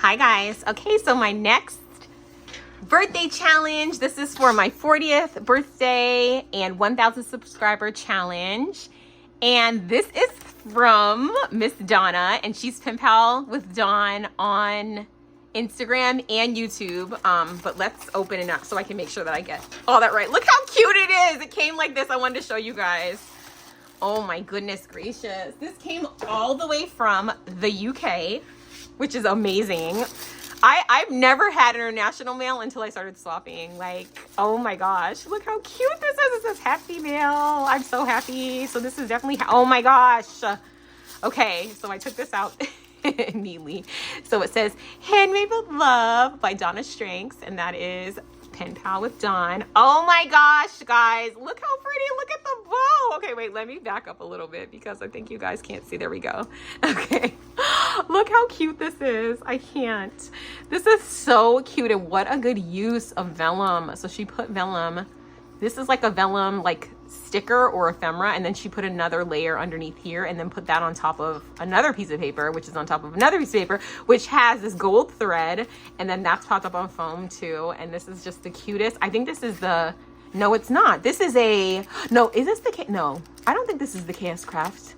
Hi guys. Okay, so my next birthday challenge, this is for my 40th birthday and 1,000 subscriber challenge. And this is from Miss Donna, and she's Pen Pal with Dawn on Instagram and YouTube. But let's open it up so I can make sure that I get all that right. Look how cute it is. It came like this. I wanted to show you guys. Oh my goodness gracious. This came all the way from the UK, which is amazing. I've never had international mail until I started swapping. Like, oh my gosh, look how cute this is. It says happy mail. I'm so happy. So this is definitely, oh my gosh. Okay, so I took this out neatly. So it says handmade with love by Donna Strengths, and that is Pen Pal with Dawn. Oh my gosh, guys, look how pretty. Look at the bow. Okay, wait, let me back up a little bit because I think you guys can't see. There we go. Okay, look how cute this is. I can't. This is so cute, and what a good use of vellum. So she put vellum. This is like a vellum like sticker or ephemera, and then she put another layer underneath here and then put that on top of another piece of paper, which is on top of another piece of paper, which has this gold thread, and then that's popped up on foam too. And this is just the cutest. I think this is the, no, it's not. This is a, no, is this the, no, I don't think this is the KS Craft.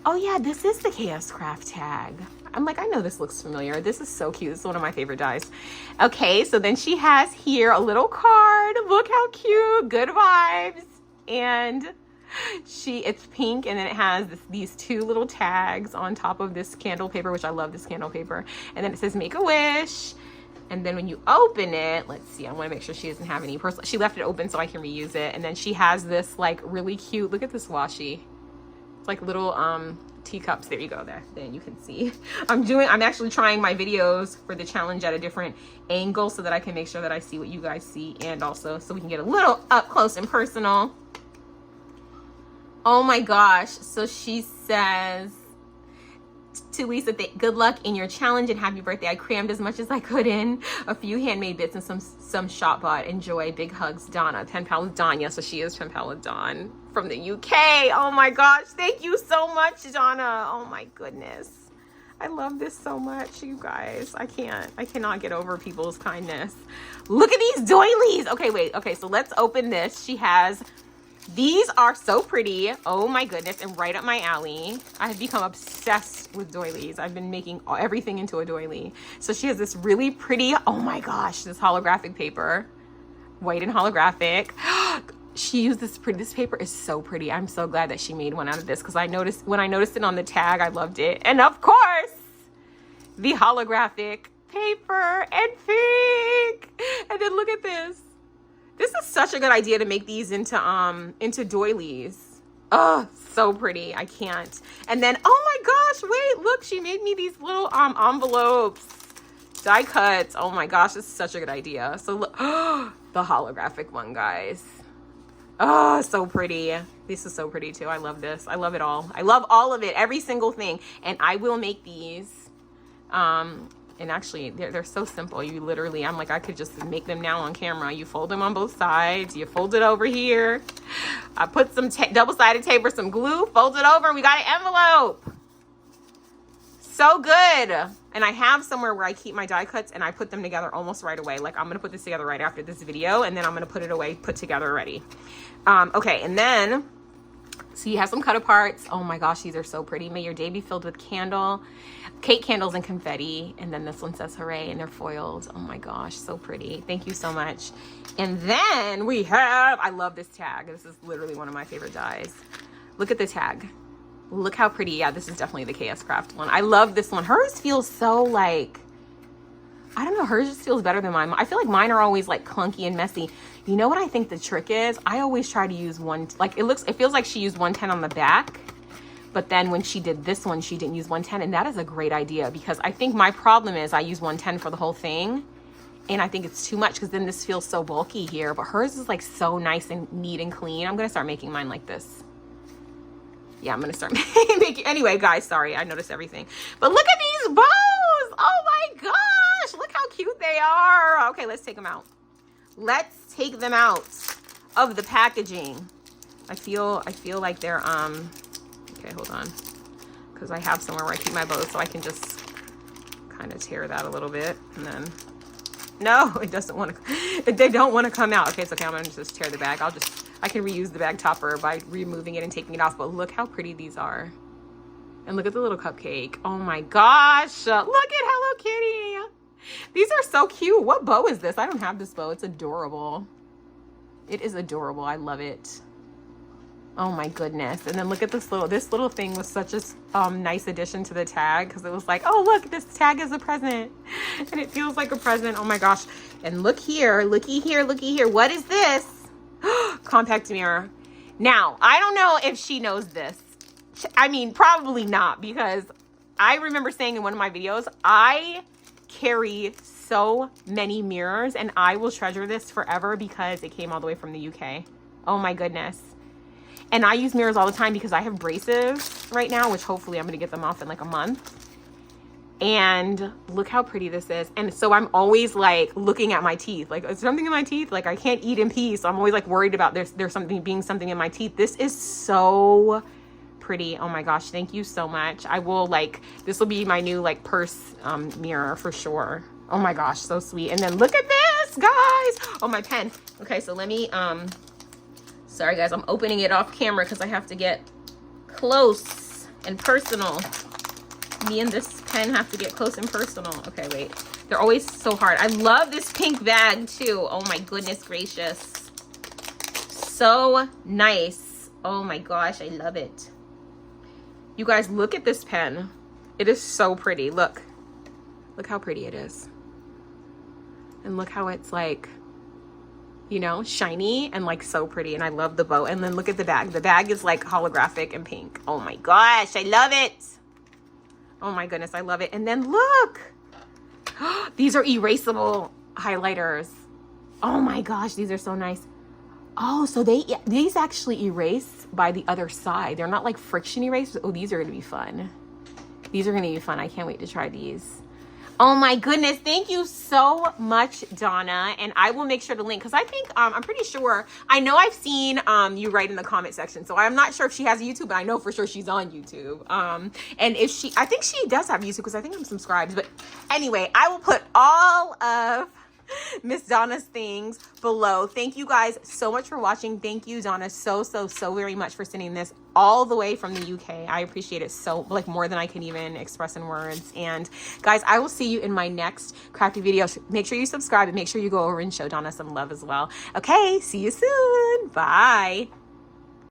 Oh yeah, this is the KS Craft tag. I'm like, I know this looks familiar. This is so cute. This is one of my favorite dies. Okay, so then she has here a little card. Look how cute. Good vibes. And it's pink, and then it has these two little tags on top of this candle paper, which I love this candle paper. And then it says make a wish. And then when you open it, let's see, I want to make sure she doesn't have any personal. She left it open so I can reuse it. And then she has this like really cute, look at this washi. It's like little teacups. There you go. There, then you can see. I'm actually trying my videos for the challenge at a different angle so that I can make sure that I see what you guys see, and also so we can get a little up close and personal. Oh my gosh. So she says to Lisa, good luck in your challenge and happy birthday. I crammed as much as I could in, a few handmade bits and some shop bought. Enjoy. Big hugs, Donna. Pen Pal with Dawn. Yeah, so she is Pen Pal with Dawn from the UK. Oh my gosh, thank you so much, Donna. Oh my goodness, I love this so much, you guys. I cannot get over people's kindness. Look at these doilies. Okay, wait. Okay, so let's open this. She has, these are so pretty. Oh my goodness, and right up my alley. I have become obsessed with doilies. I've been making everything into a doily. So she has this really pretty, oh my gosh, this holographic paper, white and holographic. She used this pretty, this paper is so pretty. I'm so glad that she made one out of this, because when I noticed it on the tag, I loved it. And of course, the holographic paper and pink. And then look at this. This is such a good idea to make these into doilies. Oh, so pretty. I can't. And then, oh my gosh, wait, look, she made me these little envelopes, die cuts. Oh my gosh, this is such a good idea. So look, the holographic one, guys. Oh, so pretty. This is so pretty too. I love this. I love it all. I love all of it, every single thing. And I will make these. And actually, they're so simple. You literally, I'm like, I could just make them now on camera. You fold them on both sides. You fold it over here. I put some double-sided tape or some glue, fold it over, and we got an envelope. So good. And I have somewhere where I keep my die cuts, and I put them together almost right away. Like, I'm going to put this together right after this video, and then I'm going to put it away, put together already. Okay, and then, so you have some cut aparts. Oh my gosh, these are so pretty. May your day be filled with cake candles and confetti. And then this one says hooray, and they're foiled. Oh my gosh, so pretty. Thank you so much. And then we have, I love this tag. This is literally one of my favorite dies. Look at the tag. Look how pretty. Yeah, this is definitely the KS Craft one. I love this one. Hers feels so like, I don't know, hers just feels better than mine. I feel like mine are always like clunky and messy. You know what I think the trick is? I always try to use one, like it feels like she used 110 on the back, but then when she did this one, she didn't use 110, and that is a great idea, because I think my problem is I use 110 for the whole thing, and I think it's too much, because then this feels so bulky here, but hers is like so nice and neat and clean. I'm gonna start making mine like this. Yeah, I'm gonna start making, anyway, guys, sorry, I noticed everything. But look at these bows! Oh my gosh, look how cute they are. Okay, let's take them out. Let's take them out of the packaging. I feel like they're, okay, hold on. Because I have somewhere where I keep my bows, so I can just kind of tear that a little bit, and then, no, it doesn't want to, they don't want to come out. Okay, it's okay, I'm gonna just tear the bag. I can reuse the bag topper by removing it and taking it off, but look how pretty these are. And look at the little cupcake. Oh my gosh, look at Hello Kitty. These are so cute. What bow is this? I don't have this bow. It's adorable. It is adorable. I love it. Oh my goodness. And then look at this little thing was such a nice addition to the tag, because it was like, oh look, this tag is a present. And it feels like a present. Oh my gosh. And look here, looky here, looky here. What is this? Compact mirror. Now, I don't know if she knows this. I mean, probably not, because I remember saying in one of my videos, I carry so many mirrors and I will treasure this forever because it came all the way from the UK. Oh my goodness. And I use mirrors all the time because I have braces right now, which hopefully I'm gonna get them off in like a month. And look how pretty this is. And so I'm always like looking at my teeth, like, is something in my teeth? Like, I can't eat in peace. So I'm always like worried about there's something in my teeth. This is so pretty. Oh my gosh, thank you so much. I will, like, this will be my new like purse mirror for sure. Oh my gosh, so sweet. And then look at this, guys. Oh, my pen. Okay, so let me sorry guys, I'm opening it off camera because I have to get close and personal. Me and this pen have to get close and personal. Okay, wait. They're always so hard. I love this pink bag too. Oh my goodness gracious. So nice. Oh my gosh, I love it. You guys, look at this pen. It is so pretty. Look. Look how pretty it is. And look how it's like, you know, shiny and like so pretty. And I love the bow. And then look at the bag. The bag is like holographic and pink. Oh my gosh, I love it. Oh my goodness, I love it. And then look, these are erasable highlighters. Oh my gosh, these are so nice. Oh, so these actually erase by the other side. They're not like friction erasers. Oh, these are gonna be fun. These are gonna be fun. I can't wait to try these. Oh my goodness, thank you so much, Donna. And I will make sure to link, because I think, I'm pretty sure, I know I've seen you write in the comment section. So I'm not sure if she has a YouTube, but I know for sure she's on YouTube. And if she, I think she does have YouTube, because I think I'm subscribed. But anyway, I will put all of Miss Donna's things below. Thank you guys so much for watching. Thank you, Donna, so very much for sending this all the way from the UK. I appreciate it so, like, more than I can even express in words. And guys, I will see you in my next crafty video. Make sure you subscribe and make sure you go over and show Donna some love as well. Okay, see you soon. Bye.